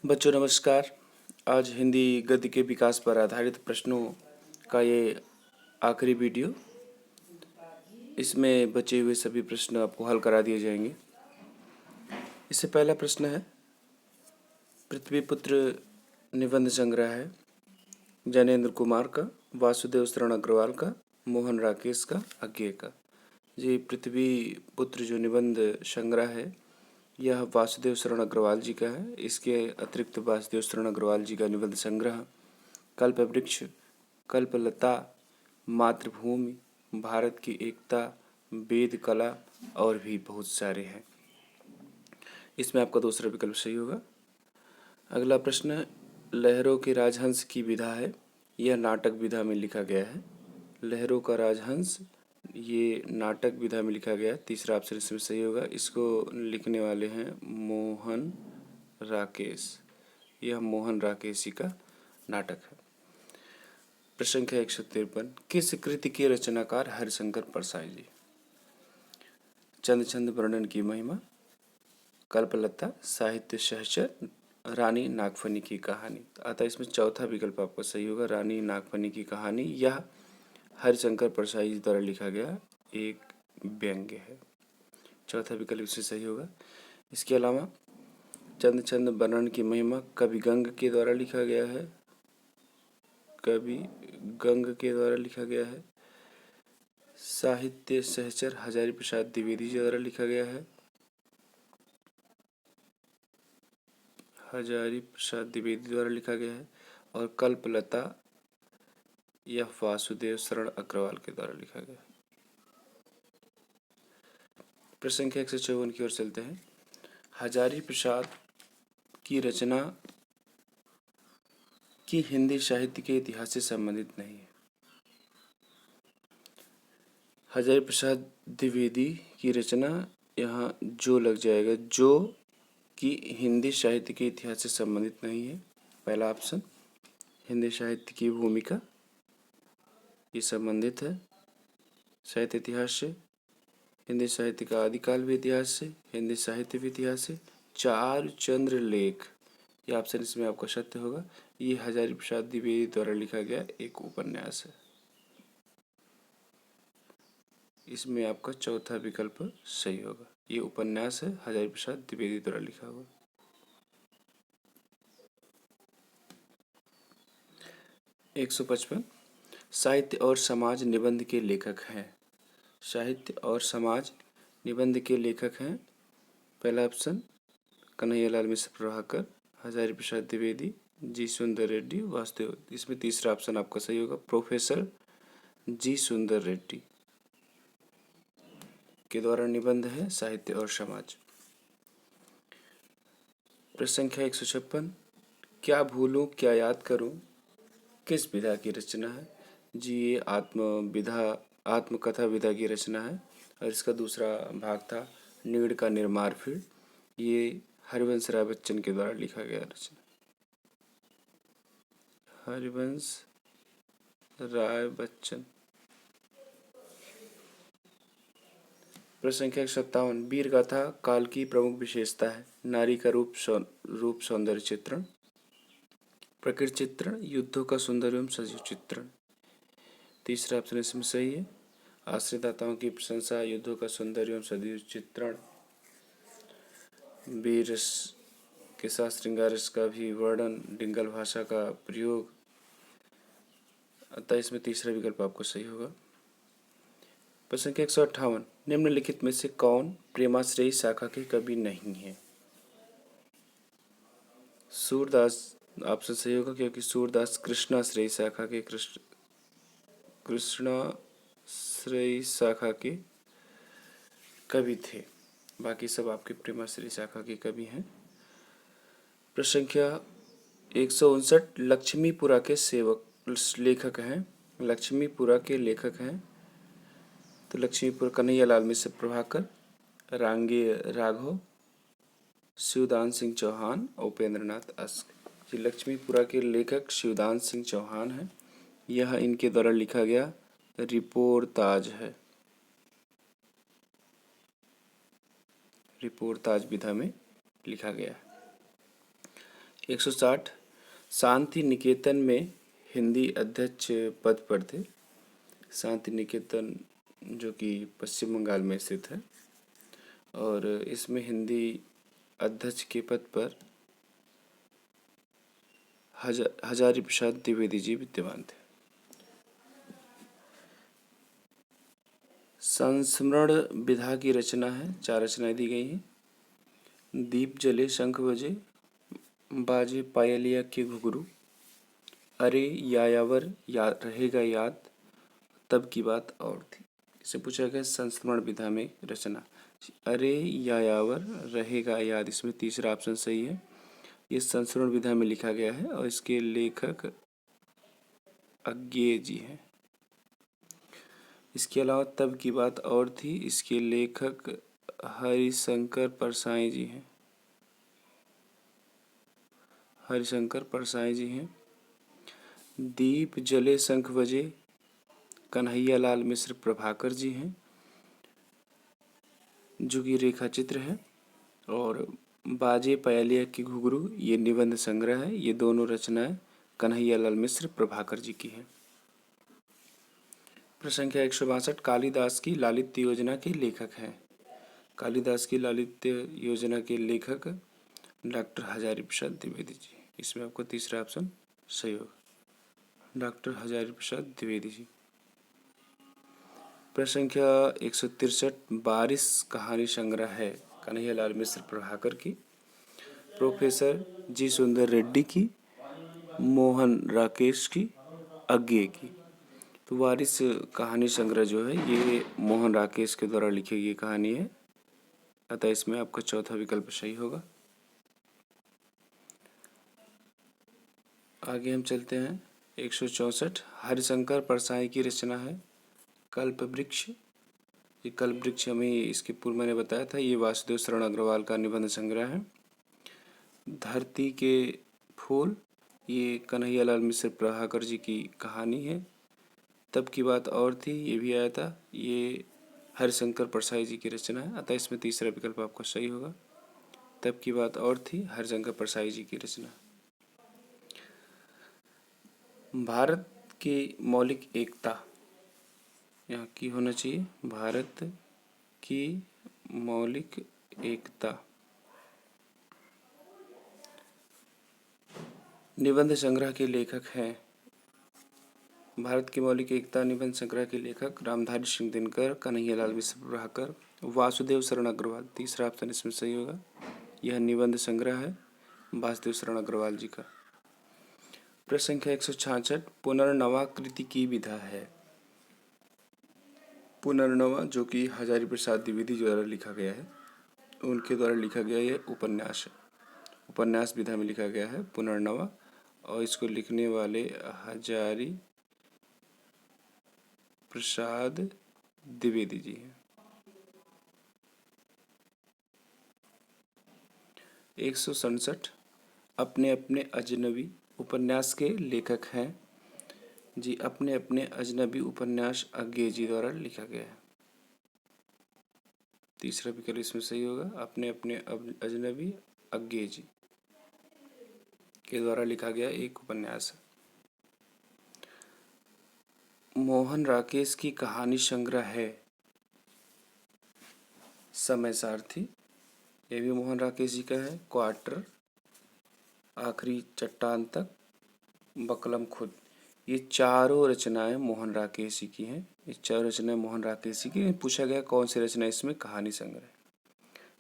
बच्चों नमस्कार। आज हिंदी गद्य के विकास पर आधारित प्रश्नों का ये आखिरी वीडियो। इसमें बचे हुए सभी प्रश्न आपको हल करा दिए जाएंगे। इससे पहला प्रश्न है, पृथ्वीपुत्र निबंध संग्रह है जैनेन्द्र कुमार का, वासुदेव शरण अग्रवाल का, मोहन राकेश का, अज्ञे का। ये पृथ्वीपुत्र जो निबंध संग्रह है यह वासुदेव शरण अग्रवाल जी का है। इसके अतिरिक्त वासुदेव शरण अग्रवाल जी का निबंध संग्रह कल्पवृक्ष, कल्पलता, मातृभूमि, भारत की एकता, वेद कला और भी बहुत सारे हैं। इसमें आपका दूसरा विकल्प सही होगा। अगला प्रश्न, लहरों के राजहंस की विधा है, यह नाटक विधा में लिखा गया है। लहरों का राजहंस ये नाटक विधा में लिखा गया है। तीसरा ऑप्शन इसमें सही होगा। इसको लिखने वाले हैं मोहन राकेश। यह मोहन राकेश जी का नाटक है। प्रश्न संख्या 153, किस कृति के रचनाकार हरिशंकर परसाई जी? चंद वर्णन की महिमा, कल्पलता, साहित्य सहचर, रानी नागफनी की कहानी। अतः इसमें चौथा विकल्प आपका सही होगा, रानी नागफनी की कहानी। यह हरिशंकर परसाई जी द्वारा लिखा गया एक व्यंग्य है। चौथा विकल्प इससे सही होगा। इसके अलावा चंद वर्णन की महिमा कवि गंग के द्वारा लिखा गया है। कवि गंग के द्वारा लिखा गया है। साहित्य सहचर हजारी प्रसाद द्विवेदी जी द्वारा लिखा गया है। हजारी प्रसाद द्विवेदी द्वारा लिखा गया है। और कल्पलता यह वासुदेव शरण अग्रवाल के द्वारा लिखा गया है। प्रश्न संख्या 154 की ओर चलते हैं। हजारी प्रसाद की रचना की हिंदी साहित्य के इतिहास से संबंधित नहीं है। हजारी प्रसाद द्विवेदी की रचना यहाँ जो लग जाएगा, जो कि हिंदी साहित्य के इतिहास से संबंधित नहीं है। पहला ऑप्शन, हिंदी साहित्य की भूमिका ये संबंधित है साहित्य इतिहास से। हिंदी साहित्य का आदिकाल भी इतिहास से, हिंदी साहित्य भी इतिहास से। चार चंद्र लेख, ये ऑप्शन इसमें आपका सत्य होगा। ये हजारी प्रसाद द्विवेदी द्वारा लिखा गया एक उपन्यास है। इसमें आपका चौथा विकल्प सही होगा। ये उपन्यास है हजारी प्रसाद द्विवेदी द्वारा लिखा हुआ। 155, साहित्य और समाज निबंध के लेखक हैं। साहित्य और समाज निबंध के लेखक हैं। पहला ऑप्शन कन्हैयालाल मिश्र प्रभाकर, हजारी प्रसाद द्विवेदी, जी सुंदर रेड्डी, वासुदेव। इसमें तीसरा ऑप्शन आपका सही होगा, प्रोफेसर जी सुंदर रेड्डी के द्वारा निबंध है साहित्य और समाज। प्रश्न संख्या 156, क्या भूलूं क्या याद करूं किस विधा की रचना है? जी ये आत्मकथा विधा की रचना है। और इसका दूसरा भाग था नीड़ का निर्माण फील्ड। ये हरिवंश राय बच्चन के द्वारा लिखा गया रचना। हरिवंश राय बच्चन। प्रश्न संख्या 57, वीर गाथा काल की प्रमुख विशेषता है। नारी का रूप सौंदर्य चित्रण, प्रकृति चित्रण, युद्धों का सुंदर एवं सजीव चित्रण। तीसरा ऑप्शन इसमें सही है, आश्रयदाताओं की प्रशंसा, युद्धों का सुंदर एवं सजीव चित्रण, वीर रस के साथ श्रृंगार रस का भी वर्णन, डिंगल भाषा का प्रयोग। अतः इसमें तीसरा विकल्प आपको सही होगा। प्रश्न संख्या 158, निम्नलिखित में से कौन प्रेमाश्रयी शाखा के कवि नहीं है? सूरदास ऑप्शन सही होगा, क्योंकि सूरदास कृष्णाश्रयी शाखा के कृष्णाश्रयी शाखा के कवि थे। बाकी सब आपके प्रेमाश्रयी शाखा के कवि हैं। प्रश्न संख्या 159, लक्ष्मीपुरा के लेखक हैं। लक्ष्मीपुरा के लेखक हैं तो लक्ष्मीपुर कन्हैयालाल मिश्र प्रभाकर, रांगे राघव, शिवदान सिंह चौहान, उपेंद्रनाथ अस्क। ये लक्ष्मीपुरा के लेखक शिवदान सिंह चौहान हैं। यह इनके द्वारा लिखा गया रिपोर्ताज है। रिपोर्ताज विधा में लिखा गया है। 160 शांति निकेतन में हिंदी अध्यक्ष पद पर थे। शांति निकेतन जो कि पश्चिम बंगाल में स्थित है और इसमें हिंदी अध्यक्ष के पद पर हजारी प्रसाद द्विवेदी जी विद्यमान थे। संस्मरण विधा की रचना है, 4 रचनाएं दी गई हैं। दीप जले शंख बजे, बाजे पायलिया के घुघरू, अरे यायावर याद रहेगा याद, तब की बात और थी। इसे पूछा गया संस्मरण विधा में रचना। अरे यायावर रहेगा याद, इसमें तीसरा ऑप्शन सही है। ये संस्मरण विधा में लिखा गया है और इसके लेखक अज्ञेय जी हैं। इसके अलावा तब की बात और थी, इसके लेखक हरिशंकर परसाई जी हैं। हरिशंकर परसाई जी हैं। दीप जले शंख बजे, कन्हैया लाल मिश्र प्रभाकर जी हैं, जो कि रेखा चित्र है। और बाजे पायलिया की घुघरू ये निबंध संग्रह है। ये दोनों रचनाएं कन्हैया लाल मिश्र प्रभाकर जी की हैं। प्रश्न संख्या 162 कालिदास की लालित्य योजना के लेखक हैं। कालिदास की लालित्य योजना के लेखक डॉक्टर हजारी प्रसाद द्विवेदी जी। इसमें आपको तीसरा ऑप्शन सही होगा, डॉक्टर हजारी प्रसाद द्विवेदी जी। प्रश्न संख्या 163 बारिश कहानी संग्रह है कन्हैया लाल मिश्र प्रभाकर की, प्रोफेसर जी सुंदर रेड्डी की, मोहन राकेश की, अज्ञेय की। तो वारिस कहानी संग्रह जो है ये मोहन राकेश के द्वारा लिखी गई कहानी है, अतः इसमें आपका चौथा विकल्प सही होगा। आगे हम चलते हैं। 164 हरिशंकर परसाई की रचना है कल्प वृक्ष। ये कल्प वृक्ष हमें इसके पूर्व मैंने बताया था, ये वासुदेव शरण अग्रवाल का निबंध संग्रह है। धरती के फूल ये कन्हैया लाल मिश्र प्रभाकर जी की कहानी है। तब की बात और थी, ये भी आया था, ये हरिशंकर परसाई जी की रचना है, अतः इसमें तीसरा विकल्प आपका सही होगा। तब की बात और थी हरिशंकर परसाई जी की रचना। भारत की मौलिक एकता यहाँ की होना चाहिए, भारत की मौलिक एकता। निबंध संग्रह के लेखक हैं। भारत की मौलिक एकता निबंध संग्रह के लेखक रामधारी सिंह दिनकर, कन्हैया लाल मिश्र प्रभाकर, वासुदेव शरण अग्रवाल। तीसरा ऑप्शन इसमें सही होगा। यह निबंध संग्रह है वासुदेव शरण अग्रवाल जी का। प्रश्न संख्या 166 पुनर्नवा कृति की विधा है। पुनर्नवा जो कि हजारी प्रसाद द्विवेदी द्वारा लिखा गया है, उनके द्वारा लिखा गया ये उपन्यास है। उपन्यास विधा में लिखा गया है पुनर्नवा, और इसको लिखने वाले हजारी प्रसाद द्विवेदी जी हैं। 167 अपने अपने अजनबी उपन्यास के लेखक हैं जी। अपने अपने अजनबी उपन्यास अज्ञेय जी द्वारा लिखा गया है। तीसरा विकल्प इसमें सही होगा, अपने अपने अजनबी अज्ञेय जी के द्वारा लिखा गया एक उपन्यास है। मोहन राकेश की कहानी संग्रह है समय सारथी। ये भी मोहन राकेश जी का है। क्वार्टर, आखिरी चट्टान तक, बकलम खुद। ये चारों रचनाएं मोहन राकेश जी की हैं। ये चारों रचनाएं मोहन राकेश जी की। पूछा गया कौन सी रचना इसमें कहानी संग्रह।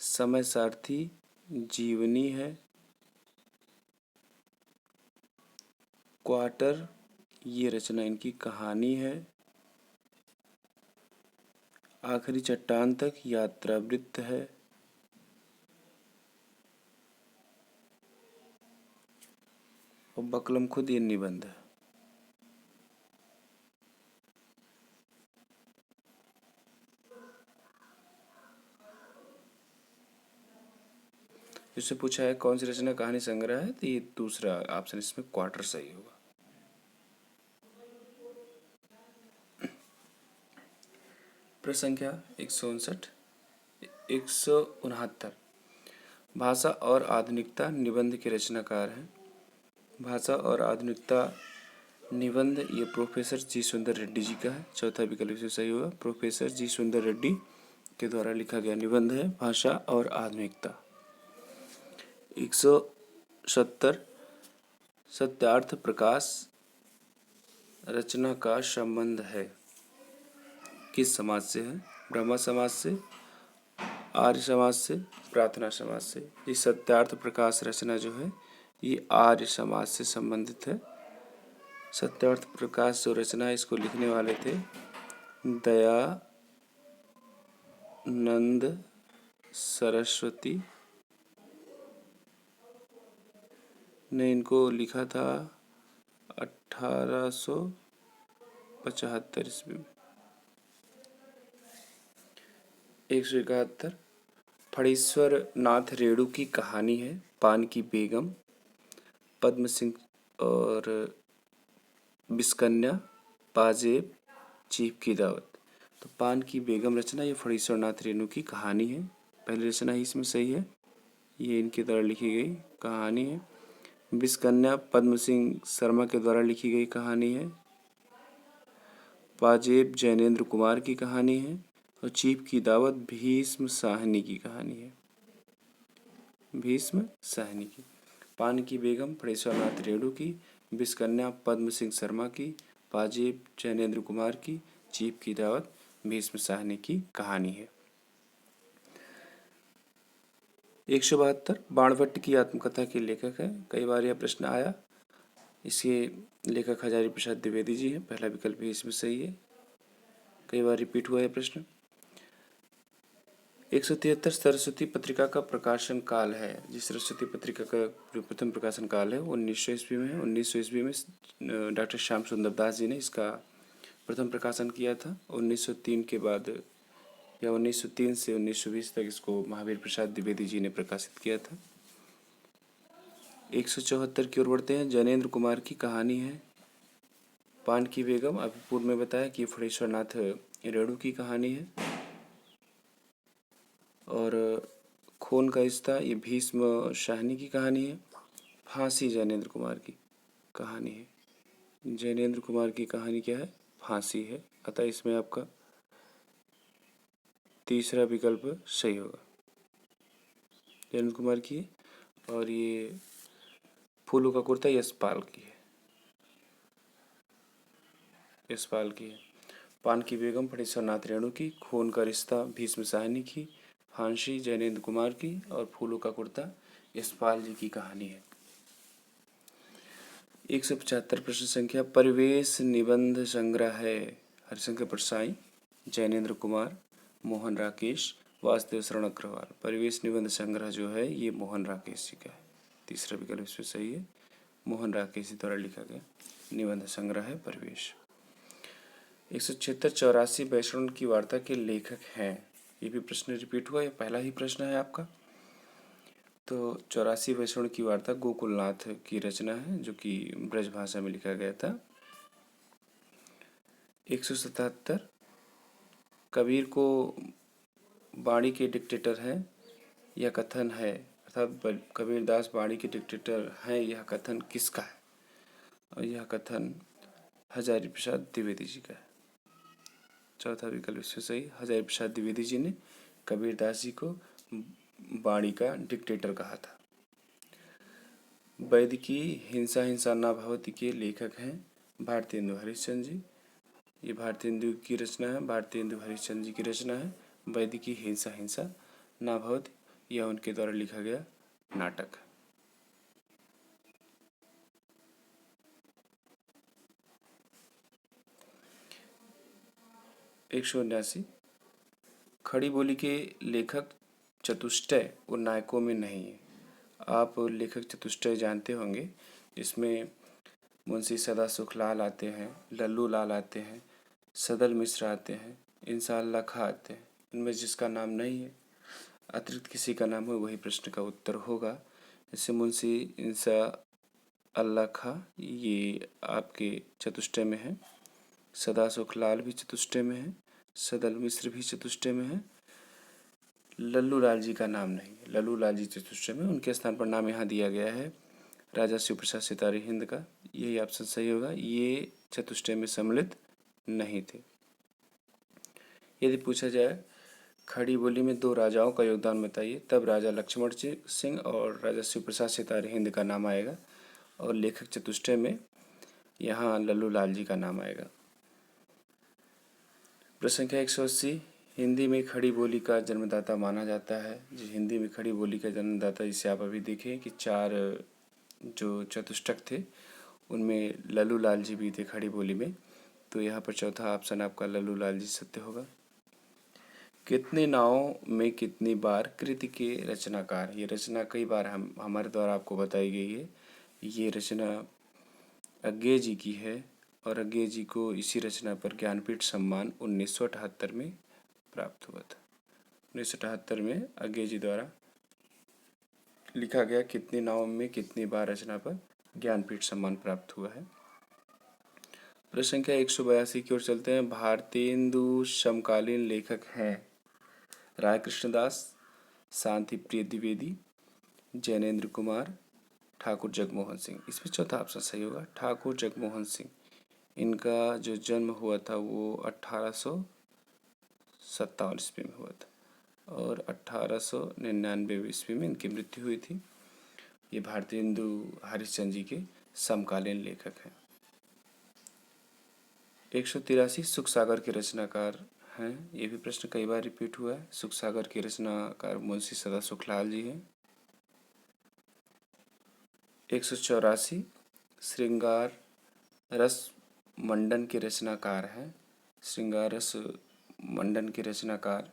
समय सारथी जीवनी है, क्वार्टर ये रचना इनकी कहानी है, आखिरी चट्टान तक यात्रा वृत्त है, और बकलम खुद ये निबंध है। जिससे पूछा है कौन सी रचना कहानी संग्रह है, तो ये दूसरा ऑप्शन इसमें क्वार्टर सही होगा। प्रश्न संख्या 159 169 भाषा और आधुनिकता निबंध के रचनाकार हैं। भाषा और आधुनिकता निबंध ये प्रोफेसर जी सुंदर रेड्डी जी का है। चौथा विकल्प इसमें सही होगा। प्रोफेसर जी सुंदर रेड्डी के द्वारा लिखा गया निबंध है भाषा और आधुनिकता। 170 सत्यार्थ प्रकाश रचना का संबंध है किस समाज से है? ब्रह्म समाज से, आर्य समाज से, प्रार्थना समाज से। ये सत्यार्थ प्रकाश रचना जो है ये आर्य समाज से संबंधित है। सत्यार्थ प्रकाश जो रचना है इसको लिखने वाले थे दयानंद सरस्वती ने इनको लिखा था 1875 ईस्वी में। 171 फणीश्वर नाथ रेणु की कहानी है पान की बेगम, पद्म सिंह और बिस्कन्या, पाजेब, चीफ की दावत। तो पान की बेगम रचना ये फणीश्वर नाथ रेणु की कहानी है। पहली रचना ही इसमें सही है, ये इनके द्वारा लिखी गई कहानी है। बिस्कन्या पद्म सिंह शर्मा के द्वारा लिखी गई कहानी है। पाजेब जैनेन्द्र कुमार की कहानी है। और चीफ की दावत भीष्म साहनी की कहानी है। भीष्म साहनी की। पान की बेगम फणीश्वर नाथ रेणु की, बिस्कन्या पद्म सिंह शर्मा की, पाजेब जैनेन्द्र कुमार की, चीफ की दावत भीष्म साहनी की कहानी है। 172 बाणभट्ट की आत्मकथा के लेखक है। कई बार यह प्रश्न आया। इसके लेखक हजारी प्रसाद द्विवेदी जी हैं। पहला विकल्प भी इसमें सही है, कई बार रिपीट हुआ है प्रश्न। 173 सरस्वती पत्रिका का प्रकाशन काल है। जिस सरस्वती पत्रिका का जो प्रथम प्रकाशन काल है वो 1900 ईस्वी में है। 1900 ईस्वी में डॉक्टर श्याम सुंदर दास जी ने इसका प्रथम प्रकाशन किया था। 1903 के बाद या 1903 से 1920 तक इसको महावीर प्रसाद द्विवेदी जी ने प्रकाशित किया था। 174 की ओर बढ़ते हैं। जैनेन्द्र कुमार की कहानी है पान की बेगम। अभी पूर्व में बताया कि फणीश्वर नाथ रेणु की कहानी है। और खून का रिश्ता ये भीष्म साहनी की कहानी है। फांसी जैनेन्द्र कुमार की कहानी है। जैनेन्द्र कुमार की कहानी क्या है? फांसी है। अतः इसमें आपका तीसरा विकल्प सही होगा, जैनेन्द्र कुमार की है। और ये फूलों का कुर्ता यशपाल की है। यशपाल की है। पान की बेगम फणीश्वर नाथ रेणु की, खून का रिश्ता भीष्म साहनी की, फांसी जैनेन्द्र कुमार की और फूलों का कुर्ता यशपाल जी की कहानी है। 175 प्रश्न संख्या परिवेश निबंध संग्रह है। हरिशंकर परसाई, जैनेन्द्र कुमार, मोहन राकेश, वासुदेव शरण अग्रवाल। परिवेश निबंध संग्रह जो है ये मोहन राकेश जी का है। तीसरा विकल्प इसमें सही है, मोहन राकेश जी द्वारा लिखा गया निबंध संग्रह है परिवेश। 176 84 वैष्णव की वार्ता के लेखक हैं। ये भी प्रश्न रिपीट हुआ, ये पहला ही प्रश्न है आपका। तो 84 वैष्णव की वार्ता गोकुलनाथ की रचना है जो कि ब्रज भाषा में लिखा गया था। 177 कबीर को बाणी के डिक्टेटर हैं यह कथन है, अर्थात कबीरदास बाणी के डिक्टेटर हैं यह कथन किसका है? और यह कथन हजारी प्रसाद द्विवेदी जी का है। चौथा विकल्प इसमें सही, हजारी प्रसाद द्विवेदी जी ने कबीरदास जी को बाणी का डिक्टेटर कहा था। वैद की हिंसा हिंसा ना भवति के लेखक हैं भारतेंदु हरिश्चंद्र जी। ये भारतेंदु की रचना है, भारतेंदु हरिश्चंद्र जी की रचना है। वैद की हिंसा हिंसा ना भवति यह उनके द्वारा लिखा गया नाटक है। एक 179 खड़ी बोली के लेखक चतुष्टय और नायकों में नहीं है। आप लेखक चतुष्टय जानते होंगे, इसमें मुंशी सदा सुखलाल आते हैं, लल्लू लाल आते हैं, सदल मिश्र आते हैं, इंशाअल्लाह खां आते हैं। इनमें जिसका नाम नहीं है अतिरिक्त किसी का नाम हो वही प्रश्न का उत्तर होगा। जैसे मुंशी इंशाअल्लाह खां ये आपके चतुष्टय में है, सदा सुखलाल भी चतुष्टय में है, सदल मिश्र भी चतुष्टय में है, लल्लू लाल जी का नाम नहीं है। लल्लू लाल जी चतुष्टय में, उनके स्थान पर नाम यहाँ दिया गया है राजा शिव प्रसाद सितारे हिंद का। यही ऑप्शन सही होगा, ये चतुष्टय में सम्मिलित नहीं थे। यदि पूछा जाए खड़ी बोली में दो राजाओं का योगदान बताइए, तब राजा लक्ष्मण सिंह और राजा शिव प्रसाद सितारे हिंद का नाम आएगा, और लेखक चतुष्टय में यहाँ लल्लू लाल जी का नाम आएगा। प्रश्न संख्या 180, हिंदी में खड़ी बोली का जन्मदाता माना जाता है। जी, हिंदी में खड़ी बोली का जन्मदाता, जिसे आप अभी देखें कि 4 जो चतुष्टक थे उनमें लल्लू लाल जी भी थे खड़ी बोली में, तो यहाँ पर चौथा ऑप्शन आपका लल्लू लाल जी सत्य होगा। कितने नावों में कितनी बार कृति के रचनाकार, ये रचना कई बार हमारे द्वारा आपको बताई गई है। ये रचना अज्ञे जी की है, और अज्ञे जी को इसी रचना पर ज्ञानपीठ सम्मान 1978 में प्राप्त हुआ था। 1978 में अज्ञे जी द्वारा लिखा गया कितनी नावों में कितनी बार रचना पर ज्ञानपीठ सम्मान प्राप्त हुआ है। प्रश्न संख्या 182 की ओर चलते हैं। भारतेंदु समकालीन लेखक हैं राय कृष्णदास, शांति प्रिय द्विवेदी, जैनेन्द्र कुमार, ठाकुर जगमोहन सिंह। इसमें चौथा ऑप्शन सही होगा, ठाकुर जगमोहन सिंह। इनका जो जन्म हुआ था वो 1857 ईस्वी में हुआ था, और 1899 ईस्वी में इनकी मृत्यु हुई थी। ये भारतेंदु हरिश्चंद्र जी के समकालीन लेखक हैं। 183, सुख सागर के रचनाकार हैं। ये भी प्रश्न कई बार रिपीट हुआ है। सुख सागर के रचनाकार मुंशी सदा सुखलाल जी हैं। 184, श्रृंगार रस मंडन के रचनाकार हैं। श्रृंगार रस मंडन के रचनाकार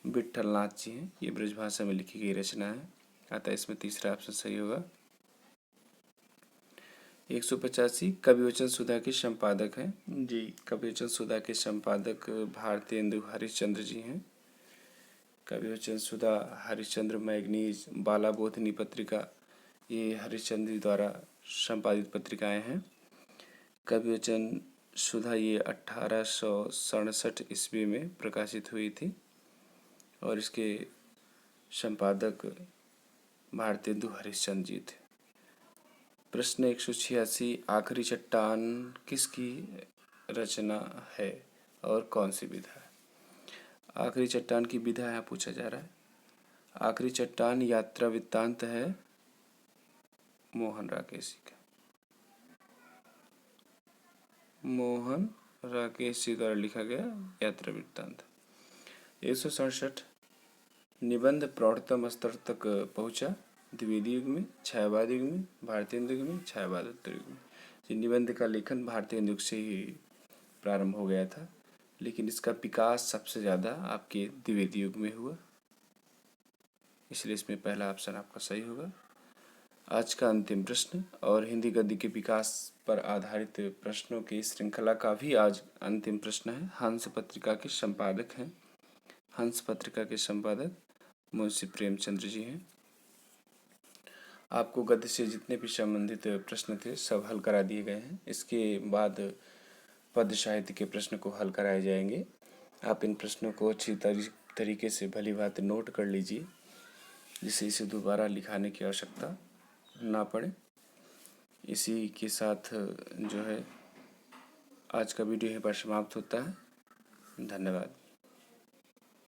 विट्ठलनाथ जी हैं। ये ब्रजभाषा में लिखी गई रचना है, अतः इसमें तीसरा ऑप्शन सही होगा। 185, कविवचन सुधा के संपादक हैं। जी, कविवचन सुधा के संपादक भारतेंदु हरिश्चंद्र जी हैं। कविवचन सुधा, हरिश्चंद्र मैगनीज, बाला बोधिनी पत्रिका, ये हरिश्चंद्र जी द्वारा संपादित पत्रिकाएं हैं। कविवचन सुधा ये 1867 ईस्वी में प्रकाशित हुई थी, और इसके संपादक भारतेंदु हरिश्चंद्र जी थे। प्रश्न 186, आखिरी चट्टान किसकी रचना है और कौन सी विधा है। आखिरी चट्टान की विधा यहाँ पूछा जा रहा है। आखिरी चट्टान यात्रा वृत्तांत है मोहन राकेश का। मोहन राकेश जी द्वारा लिखा गया यात्रा वृत्तांत। 167, निबंध प्रौढ़तम स्तर तक पहुंचा द्विवेदी युग में, छायावाद युग में, भारतेंदु युग में, छायावादोत्तर युग में। निबंध का लेखन भारतेंदु युग से ही प्रारंभ हो गया था, लेकिन इसका विकास सबसे ज़्यादा आपके द्विवेदी युग में हुआ, इसलिए इसमें पहला ऑप्शन आपका सही होगा। आज का अंतिम प्रश्न और हिंदी गद्य के विकास पर आधारित प्रश्नों की श्रृंखला का भी आज अंतिम प्रश्न है। हंस पत्रिका के संपादक हैं। हंस पत्रिका के संपादक मुंशी प्रेमचंद्र जी हैं। आपको गद्य से जितने भी संबंधित प्रश्न थे सब हल करा दिए गए हैं। इसके बाद पद्य साहित्य के प्रश्न को हल कराए जाएंगे। आप इन प्रश्नों को अच्छी तरीके से भली भांति नोट कर लीजिए, जिससे इसे दोबारा लिखाने की आवश्यकता ना पड़े। इसी के साथ जो है आज का वीडियो यहीं पर समाप्त होता है। धन्यवाद।